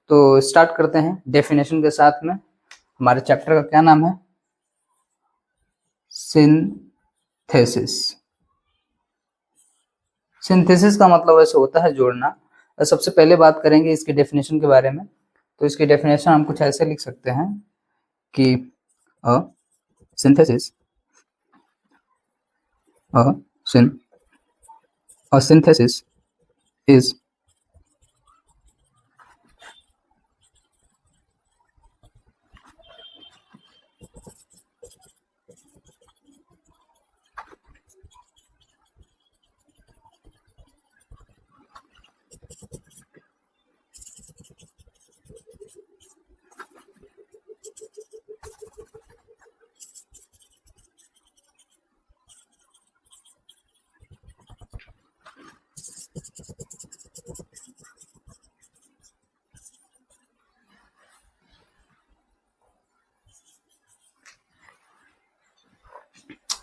तो स्टार्ट करते हैं डेफिनेशन के साथ में। हमारे चैप्टर का क्या नाम है? सिंथेसिस। सिंथेसिस का मतलब ऐसे होता है जोड़ना। सबसे पहले बात करेंगे इसके डेफिनेशन के बारे में। तो इसकी डेफिनेशन हम कुछ ऐसे लिख सकते हैं कि अ सिंथेसिस a synthesis is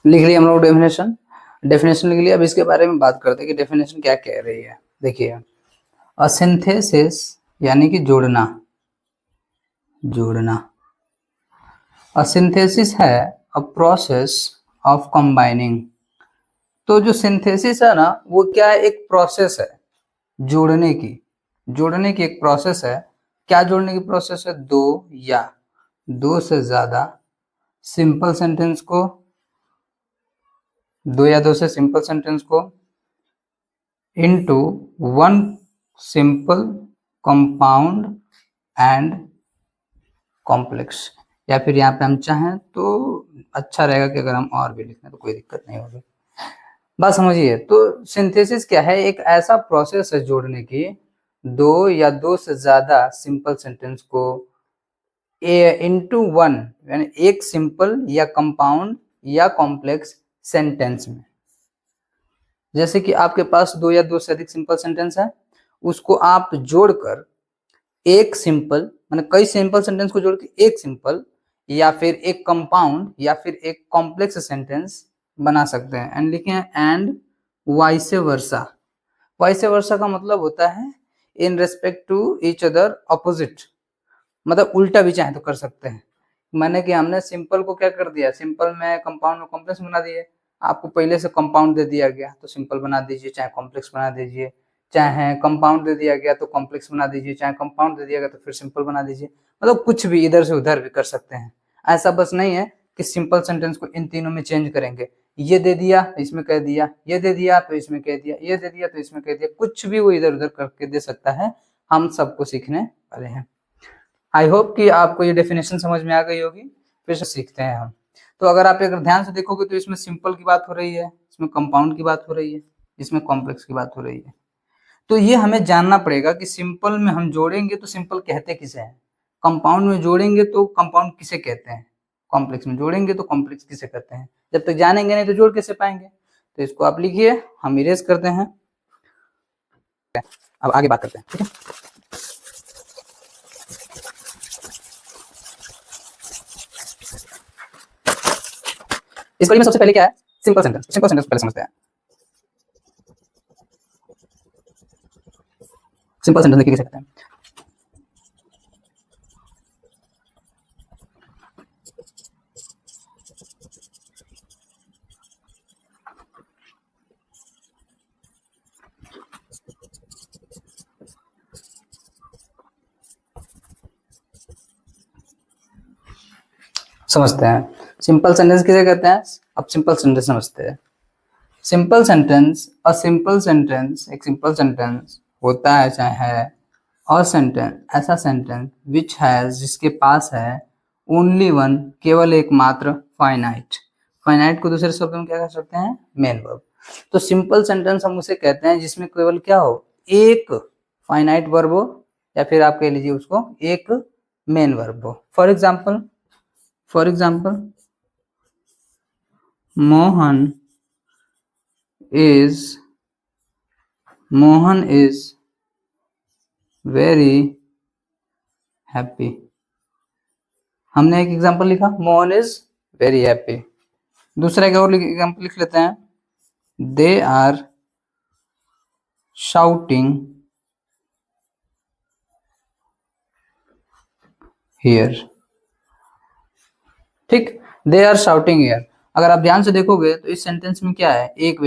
लिख लिया हम लोग डेफिनेशन लिख लिया। अब इसके बारे में बात करते हैं कि डेफिनेशन क्या कह रही है। देखिए, सिंथेसिस यानी कि जोड़ना। सिंथेसिस है अ प्रोसेस ऑफ कंबाइनिंग। तो जो सिंथेसिस है ना, वो क्या है? एक प्रोसेस है जोड़ने की एक प्रोसेस है। क्या जोड़ने की प्रोसेस है? दो से ज्यादा सिंपल सेंटेंस को, दो से सिंपल सेंटेंस को into one simple compound and complex. या फिर यहाँ पे हम चाहें तो अच्छा रहेगा कि अगर हम और भी लिखें तो कोई दिक्कत नहीं होगी। बात समझिए। तो सिंथेसिस क्या है? एक ऐसा प्रोसेस है जोड़ने की दो या दो से ज्यादा सिंपल सेंटेंस को इनटू वन, यानी एक सिंपल या कंपाउंड या कॉम्प्लेक्स सेंटेंस में। जैसे कि आपके पास दो या दो से अधिक सिंपल सेंटेंस है, उसको आप जोड़कर एक सिंपल, माने कई सिंपल सेंटेंस को जोड़ के एक सिंपल या फिर एक कंपाउंड या फिर एक कॉम्प्लेक्स सेंटेंस बना सकते हैं। एंड लिखे हैं and vice versa. Vice versa का मतलब होता है in respect to each other opposite, मतलब उल्टा भी चाहे तो कर सकते हैं। माने कि हमने सिंपल को क्या कर दिया, सिंपल में कंपाउंड में कॉम्प्लेक्स बना दिए। आपको पहले से कंपाउंड दे दिया गया तो सिंपल बना दीजिए, चाहे कॉम्प्लेक्स बना दीजिए। चाहे कंपाउंड दे दिया गया तो कॉम्प्लेक्स बना दीजिए, चाहे कंपाउंड दे दिया गया तो फिर सिंपल बना दीजिए। मतलब कुछ भी इधर से उधर भी कर सकते हैं। ऐसा बस नहीं है कि सिंपल सेंटेंस को इन तीनों में चेंज करेंगे। ये दे दिया तो इसमें कह दिया, ये दे दिया तो इसमें कह दिया, ये दे दिया तो इसमें कह दिया, कुछ भी वो इधर उधर करके दे सकता है। हम सबको सीखने वाले हैं। आई होप कि आपको ये डेफिनेशन समझ में आ गई होगी। फिर से सीखते हैं हम। तो अगर आप अगर ध्यान से देखोगे तो इसमें सिंपल की बात हो रही है, इसमें कंपाउंड की बात हो रही है, इसमें कॉम्प्लेक्स की बात हो रही है। तो ये हमें जानना पड़ेगा कि सिंपल में हम जोड़ेंगे तो सिंपल कहते किसे हैं, कंपाउंड में जोड़ेंगे तो कंपाउंड किसे कहते हैं, कॉम्प्लेक्स में जोड़ेंगे तो कॉम्प्लेक्स किसे कहते हैं। जब तक जानेंगे नहीं तो जोड़ कैसे पाएंगे। तो इसको आप लिखिए, हम इरेज करते हैं। अब आगे बात करते हैं, ठीक है। इस कड़ी में सबसे पहले क्या है? Simple sentence. सिंपल सेंटेंस पहले समझते हैं। सिंपल सेंटेंस देखिए कैसे कहते हैं। समझते हैं सिंपल सेंटेंस किसे कहते हैं। अब सिंपल सेंटेंस समझते हैं। Simple sentence, a simple sentence, एक सिंपल सेंटेंस होता है चाहे अ सेंटेंस, ऐसा सेंटेंस विच हैज, जिसके पास है ओनली वन, केवल एक मात्र, फाइनाइट। फाइनाइट को दूसरे शब्द में क्या कह सकते हैं? Main verb. तो सिंपल सेंटेंस हम उसे कहते हैं जिसमें केवल क्या हो? एक फाइनाइट वर्ब हो, या फिर आप कह लीजिए उसको एक मेन वर्ब हो। For example Mohan is very happy। हमने एक एग्जांपल लिखा, मोहन इज वेरी हैप्पी। दूसरा एक और एग्जांपल लिख लेते हैं, दे आर शाउटिंग हियर। ठीक, दे आर शाउटिंग हियर। अगर आप ध्यान से देखोगे तो इस सेंटेंस में क्या है, एक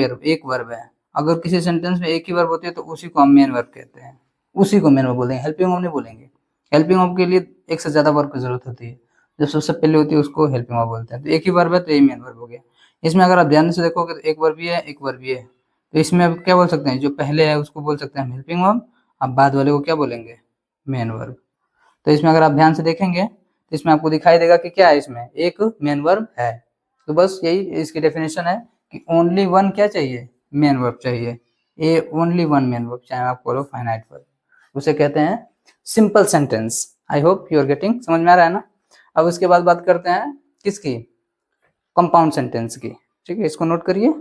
वर्ब है। अगर किसी सेंटेंस में एक ही वर्ब होती है तो उसी को हम मेन वर्ब कहते हैं, उसी को मेन वर्ब बोलेंगे, हेल्पिंग वर्ब नहीं बोलेंगे। हेल्पिंग वर्ब के लिए एक से ज्यादा वर्ब की जरूरत होती है, जो सबसे पहले होती है उसको हेल्पिंग वर्ब बोलते हैं। तो एक ही वर्ब है तो यही मेन वर्ब हो गया। इसमें अगर आप ध्यान से देखोगे तो एक वर्ब भी है, एक वर्ब भी है। तो इसमें अब क्या बोल सकते हैं, जो पहले है उसको बोल सकते हैं हम हेल्पिंग वर्ब, अब बाद वाले को क्या बोलेंगे, मेन वर्ब। तो इसमें अगर आप ध्यान से देखेंगे तो इसमें आपको दिखाई देगा कि क्या है, इसमें एक मेन वर्ब है। तो बस यही इसकी डेफिनेशन है कि ओनली वन क्या चाहिए, मेन वर्ब चाहिए। A only one main verb, चाहे आप बोलो फाइनाइट वर्ब, उसे कहते हैं simple sentence. I hope you are getting, समझ में आ रहा है ना। अब उसके बाद बात करते हैं किसकी, कंपाउंड सेंटेंस की। ठीक है, इसको नोट करिए,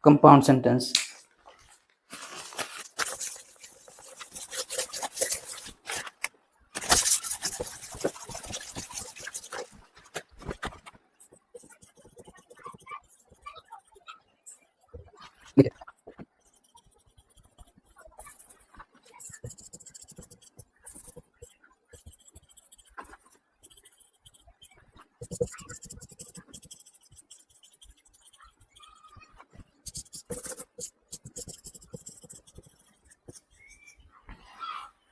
कंपाउंड सेंटेंस।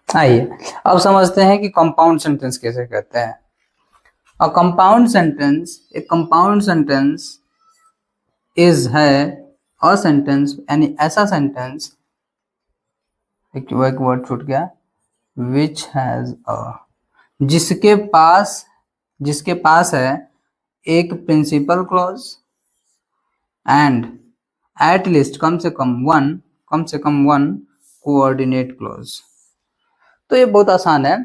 आइए अब समझते हैं कि कंपाउंड सेंटेंस कैसे कहते हैं। A compound sentence, A compound sentence is है अ सेंटेंस, यानी ऐसा सेंटेंस, एक वर्ड छूट गया, विच हैज अ, जिसके पास, जिसके पास है एक principal clause and at least कम से कम वन कोऑर्डिनेट क्लॉज। तो ये बहुत आसान है,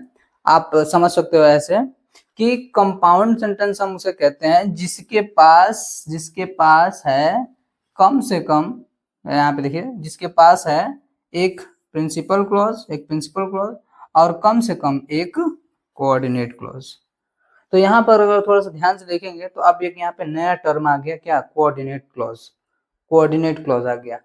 आप समझ सकते हो ऐसे कि कंपाउंड सेंटेंस हम उसे कहते हैं जिसके पास है कम से कम, यहाँ पे देखिए, जिसके पास है एक प्रिंसिपल क्लॉज और कम से कम एक कोऑर्डिनेट क्लॉज। तो यहाँ पर अगर थोड़ा सा ध्यान से देखेंगे तो अब एक यहाँ पे नया टर्म आ गया, क्या, कोऑर्डिनेट क्लॉज। कोऑर्डिनेट क्लॉज आ गया।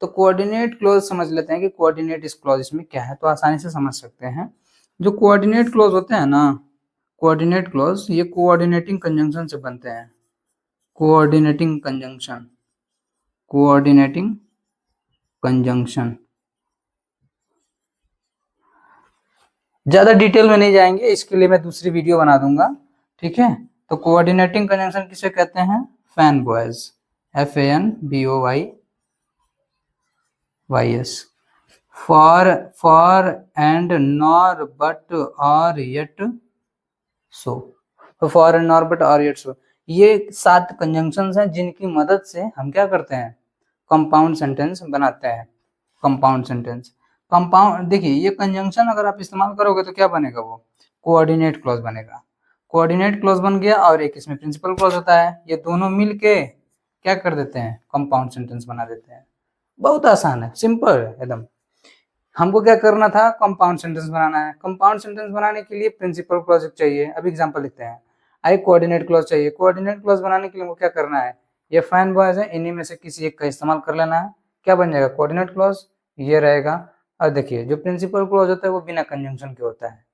तो कोऑर्डिनेट क्लॉज समझ लेते हैं कि कोऑर्डिनेट इस क्लॉज इसमें क्या है, तो आसानी से समझ सकते हैं। जो कोऑर्डिनेट क्लॉज होते हैं ना, कोऑर्डिनेट क्लॉज ये कोऑर्डिनेटिंग कंजंक्शन से बनते हैं। Coordinating conjunction, coordinating conjunction. ज्यादा डिटेल में नहीं जाएंगे, इसके लिए मैं दूसरी वीडियो बना दूंगा। ठीक है, तो कोऑर्डिनेटिंग कंजंक्शन किसे कहते हैं, fan boys, FANBOYYS। For and nor but और येट सो। तो फॉर एंड नॉर बट और येट सो, ये 7 कंजंक्शंस हैं जिनकी मदद से हम क्या करते हैं, कंपाउंड सेंटेंस बनाते हैं। कंपाउंड सेंटेंस, कंपाउंड देखिए, ये कंजंक्शन अगर आप इस्तेमाल करोगे तो क्या बनेगा, वो कोऑर्डिनेट क्लॉज बनेगा। कोऑर्डिनेट क्लॉज बन गया और एक इसमें प्रिंसिपल क्लॉज होता है, ये दोनों मिलके क्या कर देते हैं, कंपाउंड सेंटेंस बना देते हैं। बहुत आसान है, सिंपल है एकदम। हमको क्या करना था, कंपाउंड सेंटेंस बनाना है। कंपाउंड सेंटेंस बनाने के लिए प्रिंसिपल क्लॉज चाहिए। अब एग्जांपल लिखते हैं, आई कोऑर्डिनेट क्लॉज चाहिए। कोऑर्डिनेट क्लॉज बनाने के लिए हमको क्या करना है, ये फैन बॉयज है, इन्हीं में से किसी एक का इस्तेमाल कर लेना है। क्या बन जाएगा, कोऑर्डिनेट क्लॉज, ये रहेगा। और देखिए, जो प्रिंसिपल क्लॉज होता है वो बिना कंजंक्शन के होता है।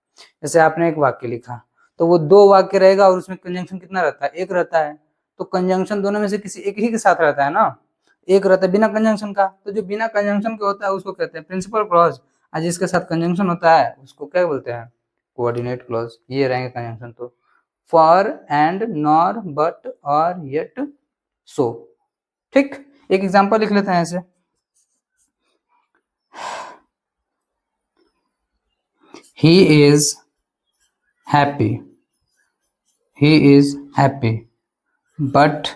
जैसे आपने एक वाक्य लिखा तो वो 2 वाक्य रहेगा और उसमें कंजंक्शन कितना रहता है, एक रहता है। तो कंजंक्शन दोनों में से किसी एक ही के साथ रहता है ना, एक रहता है बिना कंजंक्शन का। तो जो बिना कंजंक्शन के होता है उसको कहते हैं प्रिंसिपल क्लॉज, और जिसके साथ कंजंक्शन होता है उसको क्या बोलते हैं, कोऑर्डिनेट क्लॉज। ये रहेंगे कंजंक्शन, तो फॉर एंड नॉर बट और येट सो। ठीक, एक एग्जांपल लिख लेते हैं ऐसे, he is happy, he is happy but,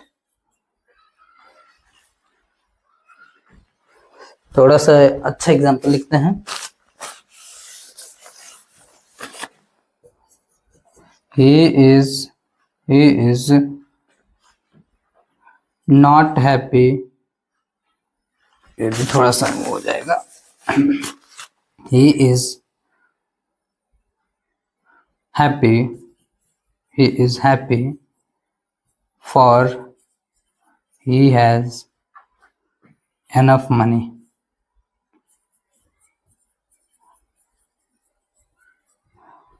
थोड़ा सा अच्छा एग्जांपल लिखते हैं, he is he is not happy, ये भी थोड़ा सा हो जाएगा, he is happy, he is happy for he has enough money।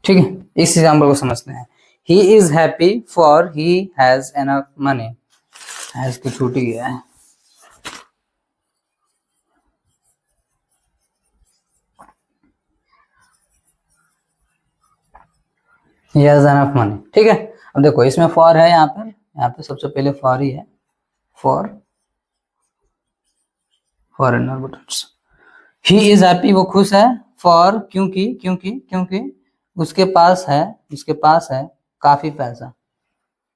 ठीक है, इस एग्जाम्पल को समझते हैं। He is happy for he has enough money. Has तो छूट ही गया है। ही हैज एनफ मनी, ठीक है। अब देखो इसमें फॉर है, यहाँ पे सबसे पहले फॉर ही है, for foreigner boots. He is happy, वो खुश है, फॉर क्योंकि क्योंकि क्योंकि उसके पास है, उसके पास है काफी पैसा।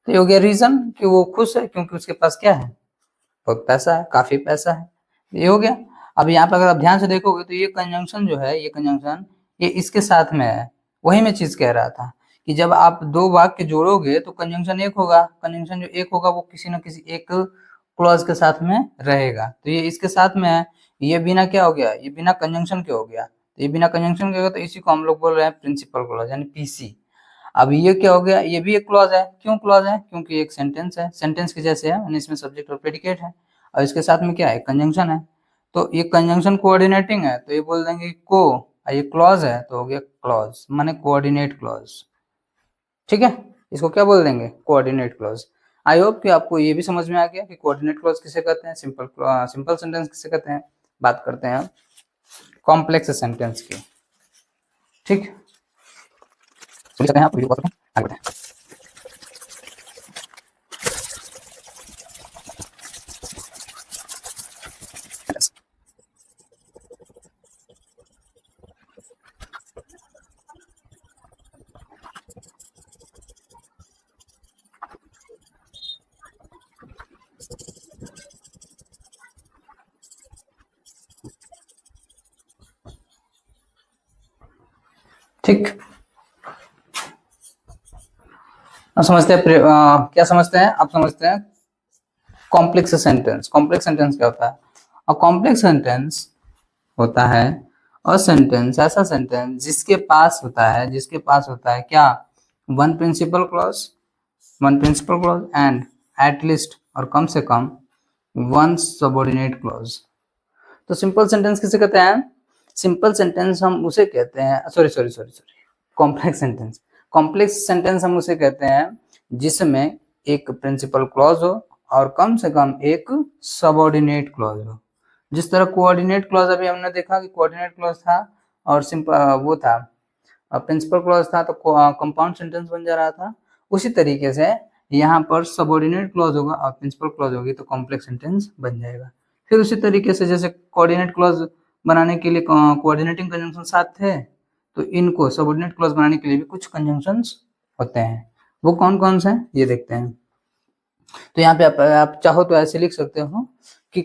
तो ये हो गया रीजन कि वो खुश है क्योंकि उसके पास क्या है, बहुत पैसा है, काफी पैसा है, ये हो गया। अब यहाँ पे अगर आप ध्यान से देखोगे तो ये कंजंक्शन जो है, ये कंजंक्शन ये इसके साथ में है। वही मैं चीज कह रहा था कि जब आप दो वाक्य जोड़ोगे तो कंजंक्शन एक होगा, कंजंक्शन जो एक होगा वो किसी न किसी एक क्लॉज के साथ में रहेगा। तो ये इसके साथ में है, ये बिना क्या हो गया, ये बिना कंजंक्शन के हो गया। तो ये बिना कंजंक्शन के होगा तो इसी को हम लोग बोल रहे हैं प्रिंसिपल क्लॉज यानी पीसी। अब ये क्या हो गया, ये भी एक क्लॉज है। क्यों क्लॉज है, क्योंकि एक सेंटेंस है, सेंटेंस के जैसे है, इसमें सब्जेक्ट और प्रेडिकेट है और इसके साथ में क्या है, कंजंक्शन है। तो ये कंजंक्शन कोऑर्डिनेटिंग है तो ये बोल देंगे को, और ये क्लॉज है तो हो गया क्लॉज माने कोऑर्डिनेट क्लॉज, ठीक है। इसको क्या बोल देंगे, कोऑर्डिनेट क्लॉज। आई होप कि आपको ये भी समझ में आ गया कि कोऑर्डिनेट क्लॉज किसे कहते हैं, सिंपल सेंटेंस किसे कहते हैं। बात करते हैं कॉम्प्लेक्स सेंटेंस की, ठीक। चलिए आप वीडियो को आगे बढ़ते हैं। ठीक, अब समझते हैं क्या समझते हैं, आप समझते हैं कॉम्प्लेक्स सेंटेंस। कॉम्प्लेक्स सेंटेंस क्या होता है, और कॉम्प्लेक्स सेंटेंस होता है अ सेंटेंस, ऐसा सेंटेंस जिसके पास होता है, जिसके पास होता है क्या, one principal clause, one principal clause and at least और कम से कम वन सबऑर्डिनेट क्लॉज। तो सिंपल सेंटेंस किसे कहते हैं, सिंपल सेंटेंस हम उसे कहते हैं, sorry sorry sorry sorry complex sentence, complex sentence हम उसे कहते हैं जिसमें एक प्रिंसिपल क्लॉज हो और कम से कम एक सबऑर्डिनेट क्लॉज हो। जिस तरह कोऑर्डिनेट क्लॉज अभी हमने देखा कि कोऑर्डिनेट क्लॉज था और सिंपल वो था प्रिंसिपल क्लॉज था तो कंपाउंड सेंटेंस बन जा रहा था, उसी तरीके से यहाँ पर सबऑर्डिनेट क्लॉज होगा और प्रिंसिपल क्लॉज होगी तो कॉम्प्लेक्स सेंटेंस बन जाएगा। फिर उसी तरीके से जैसे कोऑर्डिनेट क्लॉज बनाने के लिए कोऑर्डिनेटिंग कंजंक्शन साथ थे, तो इनको सबऑर्डिनेट क्लॉज बनाने के लिए भी कुछ कंजंक्शंस होते हैं। वो कौन कौन से हैं ये देखते हैं। तो यहाँ पे आप चाहो तो ऐसे लिख सकते हो कि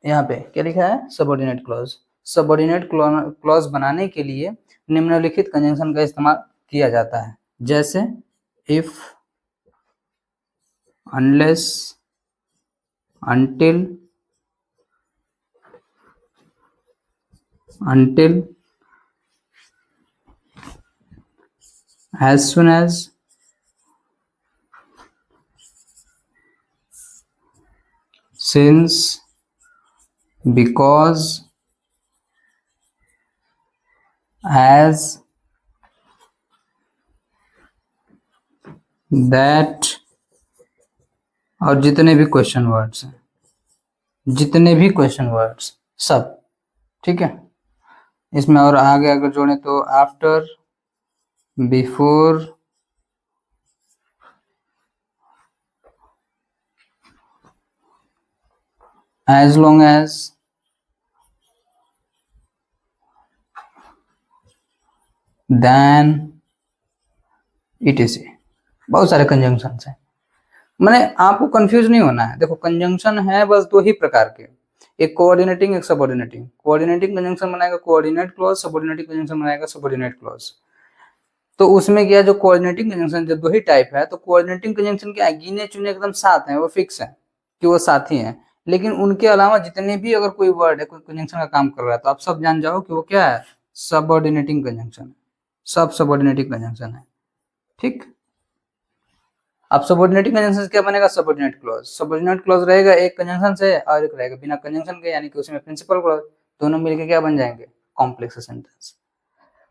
यहाँ पे क्या लिखा है, सबऑर्डिनेट क्लॉज। सबऑर्डिनेट क्लॉज बनाने के लिए निम्नलिखित कंजंक्शन का इस्तेमाल किया जाता है, जैसे if, unless, until, as soon as, since, because, as, that और जितने भी क्वेश्चन वर्ड्स हैं, जितने भी क्वेश्चन वर्ड्स सब, ठीक है। इसमें और आगे अगर जोड़े तो after, before, as long as, then, etc। बहुत सारे कंजंक्शन हैं, मैंने आपको कंफ्यूज नहीं होना है। देखो कंजंक्शन है बस दो ही प्रकार के, एक कोऑर्डिनेटिंग एक सबऑर्डिनेटिंग। कोऑर्डिनेटिंग कंजंक्शन बनाएगा कोऑर्डिनेट क्लॉज, सबऑर्डिनेटिंग कंजंक्शन बनाएगा सबऑर्डिनेट क्लॉज। तो उसमें क्या, जो कोऑर्डिनेटिंग कंजंक्शन जब दो ही टाइप है तो कोऑर्डिनेटिंग कंजंक्शन क्या है, गिने चुने एकदम साथ हैं, वो फिक्स है कि वो साथी हैं। लेकिन उनके अलावा जितने भी अगर कोई वर्ड है, कोई कंजंक्शन का काम कर रहा है तो आप सब जान जाओ कि वो क्या है, सबऑर्डिनेटिंग कंजंक्शन, सब सबऑर्डिनेटिंग कंजंक्शन है, ठीक। अब सबऑर्डिनेटिंग कंजंक्शन से क्या बनेगा, सबऑर्डिनेट क्लॉज। सबऑर्डिनेट क्लॉज रहेगा एक कंजंक्शन से और एक रहेगा बिना कंजंक्शन के, यानी कि उसमें प्रिंसिपल क्लॉज, दोनों मिलकर क्या बन जाएंगे, कॉम्प्लेक्स सेंटेंस।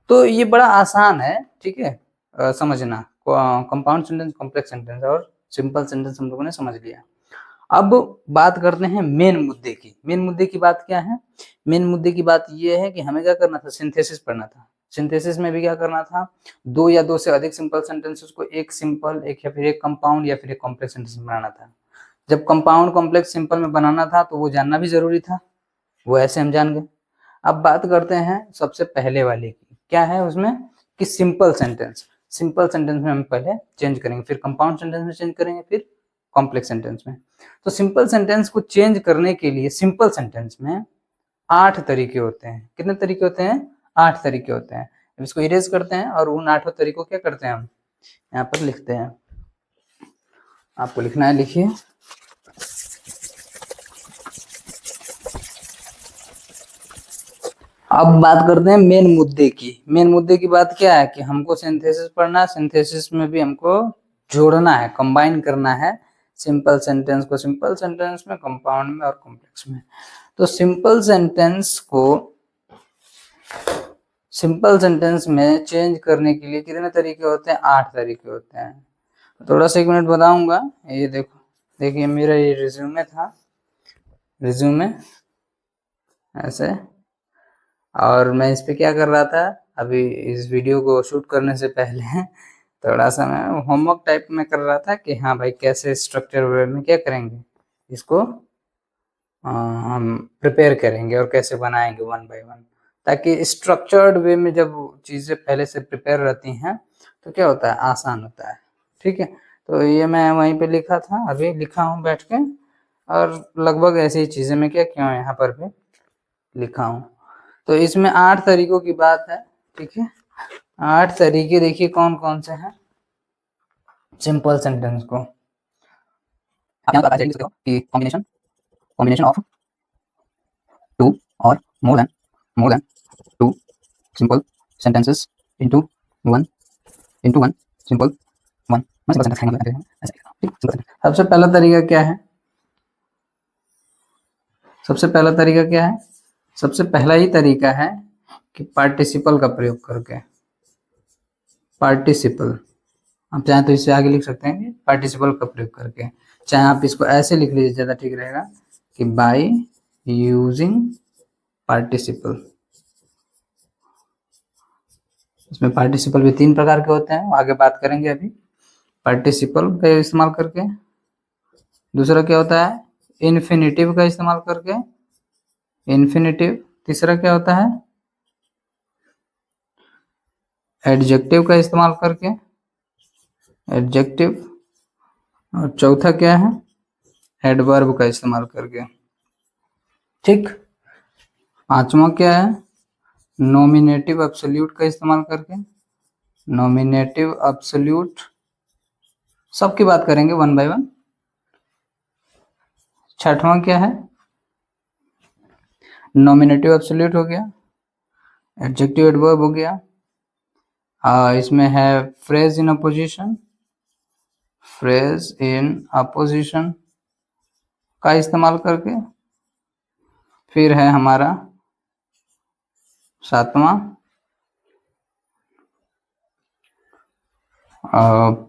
तो ये बड़ा आसान है, ठीक है, समझना। कंपाउंड सेंटेंस, कॉम्प्लेक्स सेंटेंस और सिंपल सेंटेंस हम लोगों ने समझ लिया। अब बात करते हैं मेन मुद्दे की। मेन मुद्दे की बात क्या है? मेन मुद्दे की बात ये है कि हमें क्या करना था, सिंथेसिस पढ़ना था। सिंथेसिस में भी क्या करना था, दो या दो से अधिक सिंपल सेंटेंसेस को एक सिंपल, एक या फिर एक कंपाउंड या फिर एक कॉम्प्लेक्स सेंटेंस में बनाना था। जब कंपाउंड कॉम्प्लेक्स सिंपल में बनाना था तो वो जानना भी जरूरी था, वो ऐसे हम जान गए। अब बात करते हैं सबसे पहले वाले की, क्या है उसमें कि सिंपल सेंटेंस। सिंपल सेंटेंस में हम पहले चेंज करेंगे, फिर कंपाउंड सेंटेंस में चेंज करेंगे, फिर कॉम्प्लेक्स सेंटेंस में। तो सिंपल सेंटेंस को चेंज करने के लिए सिंपल सेंटेंस में 8 तरीके होते हैं। कितने तरीके होते हैं? 8 तरीके होते हैं। इसको इरेज करते हैं और उन 8 तरीकों क्या करते हैं, हम यहाँ पर लिखते हैं। आपको लिखना है, लिखिए। अब बात करते हैं मेन मुद्दे की। मेन मुद्दे की बात क्या है कि हमको सिंथेसिस पढ़ना है। सिंथेसिस में भी हमको जोड़ना है, कंबाइन करना है सिंपल सेंटेंस को सिंपल सेंटेंस में, कंपाउंड में और कॉम्प्लेक्स में। तो सिंपल सेंटेंस में चेंज करने के लिए कितने तरीके होते हैं? 8 तरीके होते हैं। थोड़ा सा 1 मिनट बताऊंगा। ये देखो, देखिए मेरा ये रिज्यूमे था, रिज्यूमे ऐसे, और मैं इस पे क्या कर रहा था, अभी इस वीडियो को शूट करने से पहले थोड़ा सा मैं होमवर्क टाइप में कर रहा था कि हाँ भाई कैसे स्ट्रक्चर वे में क्या करेंगे, इसको हम प्रिपेयर करेंगे और कैसे बनाएंगे 1 बाय 1, ताकि स्ट्रक्चर्ड वे में जब चीज़ें पहले से प्रिपेयर रहती हैं तो क्या होता है, आसान होता है। ठीक है, तो ये मैं वहीं पे लिखा था, अभी लिखा हूँ बैठ के, और लगभग ऐसी ही चीज़ें मैं क्या किया हूँ यहाँ पर भी लिखा हूँ। तो इसमें 8 तरीकों की बात है, ठीक है। 8 तरीके देखिए कौन कौन से हैं सिंपल सेंटेंस को। आप यहाँ पर लिख सकते हो कि कॉम्बिनेशन ऑफ 2 और more than 2 simple sentences into one simple one. मैं सिंपल सेंटेंस ऐसे लिखता हूँ, ठीक। सबसे पहला तरीका क्या है? सबसे पहला तरीका क्या है? सबसे पहला ही तरीका है कि पार्टिसिपल का प्रयोग करके। पार्टिसिपल, आप चाहे तो इससे आगे लिख सकते हैं पार्टिसिपल का प्रयोग करके, चाहे आप इसको ऐसे लिख लीजिए, ज़्यादा ठीक रहेगा कि बाय यूजिंग पार्टिसिपल। इसमें पार्टिसिपल भी 3 प्रकार के होते हैं, आगे बात करेंगे अभी। पार्टिसिपल का इस्तेमाल करके, दूसरा क्या होता है, इन्फिनिटिव का इस्तेमाल करके, इन्फिनिटिव। तीसरा क्या होता है, एडजेक्टिव का इस्तेमाल करके, एडजेक्टिव। और चौथा क्या है, एडवर्ब का इस्तेमाल करके, ठीक। पांचवा क्या है, नॉमिनेटिव एब्सोल्यूट का इस्तेमाल करके, नॉमिनेटिव एब्सोल्यूट। सबकी बात करेंगे 1 बाय 1। छठवां क्या है, नॉमिनेटिव एब्सोल्यूट हो गया, एडजेक्टिव एडवर्ब हो गया। इसमें है phrase in opposition, phrase in opposition का इस्तेमाल करके। फिर है हमारा 7वां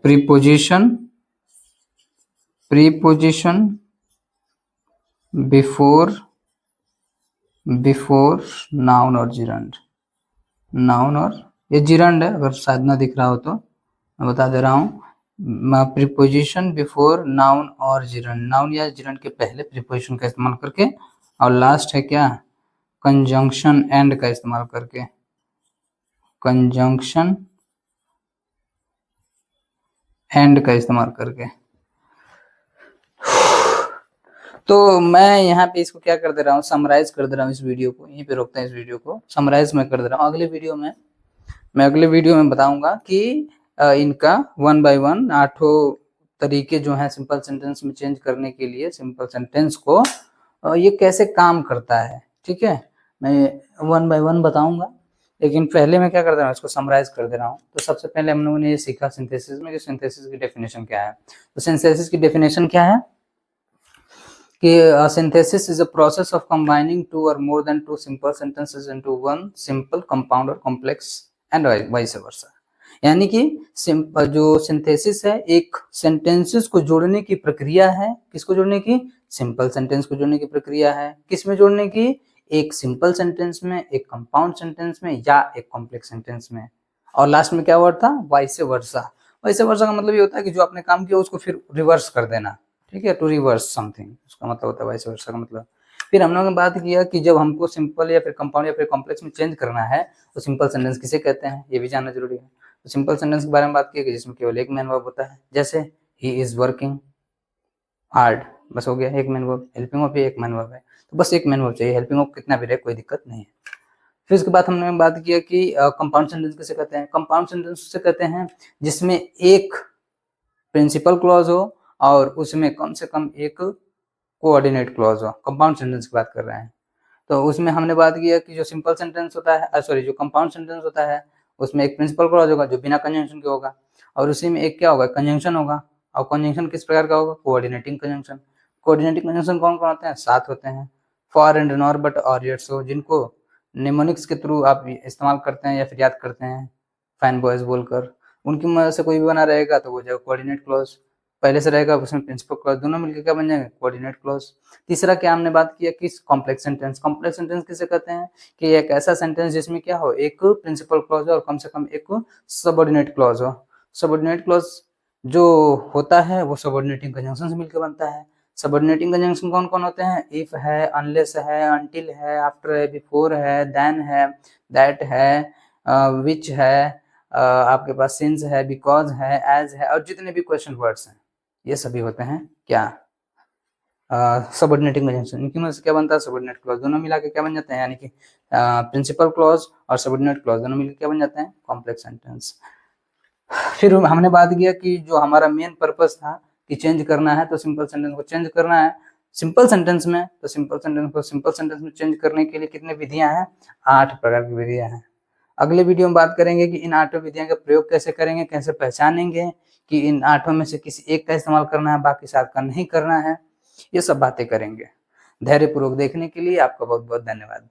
प्रीपोजिशन, प्रीपोजिशन बिफोर नाउन और जिरंड। नाउन और ये जिरंड है, अगर शायद ना दिख रहा हो तो मैं बता दे रहा हूँ। प्रीपोजिशन बिफोर नाउन और जिरंड, नाउन या जिरंड के पहले प्रीपोजिशन का इस्तेमाल करके। और लास्ट है क्या, कंजंक्शन एंड का इस्तेमाल करके, कंजंक्शन एंड का इस्तेमाल करके। तो मैं यहाँ पे इसको क्या कर दे रहा हूँ, समराइज कर दे रहा हूँ इस वीडियो को, यहीं पे रोकते हैं इस वीडियो को, समराइज मैं कर दे रहा हूँ। अगले वीडियो में मैं अगले वीडियो में बताऊंगा कि इनका 1 बाय 1 8 तरीके जो हैं सिंपल सेंटेंस में चेंज करने के लिए, सिंपल सेंटेंस को ये कैसे काम करता है, ठीक है। मैं 1 बाय 1 बताऊंगा, लेकिन पहले मैं क्या कर दे रहा हूँ, इसको समराइज कर दे रहा हूँ। तो सबसे पहले हम लोगों ने ये सीखा सिंथेसिस में कि सिंथेसिस की डेफिनेशन क्या है। तो सिंथेसिस की डेफिनेशन क्या है कि synthesis is a process of combining 2 or more than 2 simple sentences into one simple, compound or complex and vice वर्सा। यानी कि सिंपल जो सिंथेसिस है एक सेंटेंसेस को जोड़ने की प्रक्रिया है। किसको जोड़ने की? सिंपल सेंटेंस को जोड़ने की प्रक्रिया है। किस में जोड़ने की? एक सिंपल सेंटेंस में, एक कंपाउंड सेंटेंस में, या एक कॉम्प्लेक्स सेंटेंस में। और लास्ट में क्या वर्ड था? Vice versa. वाइस वर्सा का मतलब ये होता है कि जो आपने काम किया उसको फिर रिवर्स कर देना, ठीक है, टू रिवर्स समथिंग, उसका मतलब होता है वाइस वर्सा का मतलब। फिर हम लोगों ने बात किया कि जब हमको सिंपल या फिर कंपाउंड या फिर कॉम्प्लेक्स में चेंज करना है तो सिंपल सेंटेंस किसे कहते हैं, ये भी जानना जरूरी है। तो सिंपल सेंटेंस के बारे में बात की कि जिसमें केवल एक मेन वर्ब होता है, जैसे ही इज वर्किंग हार्ड, बस हो गया एक मेन वर्ब। हेल्पिंग वर्ब भी एक मेन वर्ब है, तो बस एक मेन वर्ब चाहिए, हेल्पिंग वर्ब कितना भी रहे कोई दिक्कत नहीं है। फिर उसके बाद हमने बात किया कि कंपाउंड सेंटेंस किसे कहते हैं। कंपाउंड सेंटेंस से कहते हैं जिसमें एक प्रिंसिपल क्लॉज हो और उसमें कम से कम एक कोऑर्डिनेट क्लॉज हो। कंपाउंड सेंटेंस की बात कर रहे हैं। तो उसमें हमने बात किया कि जो सिंपल सेंटेंस होता है, सॉरी, जो कंपाउंड सेंटेंस होता है उसमें एक प्रिंसिपल क्लॉज होगा जो बिना कंजंक्शन के होगा, और उसी में एक क्या होगा? कंजंक्शन होगा। और कंजंक्शन किस प्रकार का होगा? Coordinating conjunction. कोऑर्डिनेटिंग कंजंक्शन कौन कौन होते हैं? 7 होते हैं। फॉर एंड नॉर बट और यट सो, जिनको निमोनिक्स के थ्रू आप इस्तेमाल करते हैं या फिर याद करते हैं फाइन बॉयज बोलकर, उनकी मदद से कोई भी बना रहेगा तो वो जो कोऑर्डिनेट क्लॉज पहले से रहेगा, उसमें प्रिंसिपल क्लॉज दोनों मिलकर क्या बन जाएंगे? Coordinate clause. तीसरा क्या हमने बात किया कि कॉम्प्लेक्स सेंटेंस। कॉम्प्लेक्स सेंटेंस किसे कहते हैं? कि एक ऐसा सेंटेंस जिसमें क्या हो? एक प्रिंसिपल क्लॉज हो और कम से कम एक सबऑर्डिनेट क्लॉज हो। सबऑर्डिनेट क्लॉज जो होता है वो सबऑर्डिनेटिंग कंजंक्शन से मिलकर बनता है। सबऑर्डिनेटिंग कंजंक्शन कौन कौन होते हैं? इफ है, अनलेस है, अनटिल है, आफ्टर है, बिफोर है, देन है, दैट है, विच है, आपके पास सिंस है, बिकॉज है, एज है, और जितने भी क्वेश्चन वर्ड्स हैं ये सभी होते हैं क्या? Subordinating conjunction. इनकी मदद से क्या बनता है? Subordinate clause. दोनों मिला के क्या बन जाते हैं? यानी कि प्रिंसिपल क्लॉज और सबऑर्डिनेट क्लॉज दोनों मिलकर क्या बन जाते हैं? Complex sentence. फिर हमने बात किया कि जो हमारा मेन पर्पस था कि चेंज करना है तो सिंपल सेंटेंस को चेंज करना है सिंपल सेंटेंस में, तो सिंपल सेंटेंस को सिंपल सेंटेंस में चेंज करने के लिए कितने विधियां हैं? 8 प्रकार की विधियां हैं। अगले वीडियो में बात करेंगे कि इन 8 विधियों का प्रयोग कैसे करेंगे, कैसे पहचानेंगे कि इन 8 में से किसी एक का इस्तेमाल करना है, बाकी 7 का नहीं करना है। ये सब बातें करेंगे। धैर्यपूर्वक देखने के लिए आपका बहुत बहुत धन्यवाद।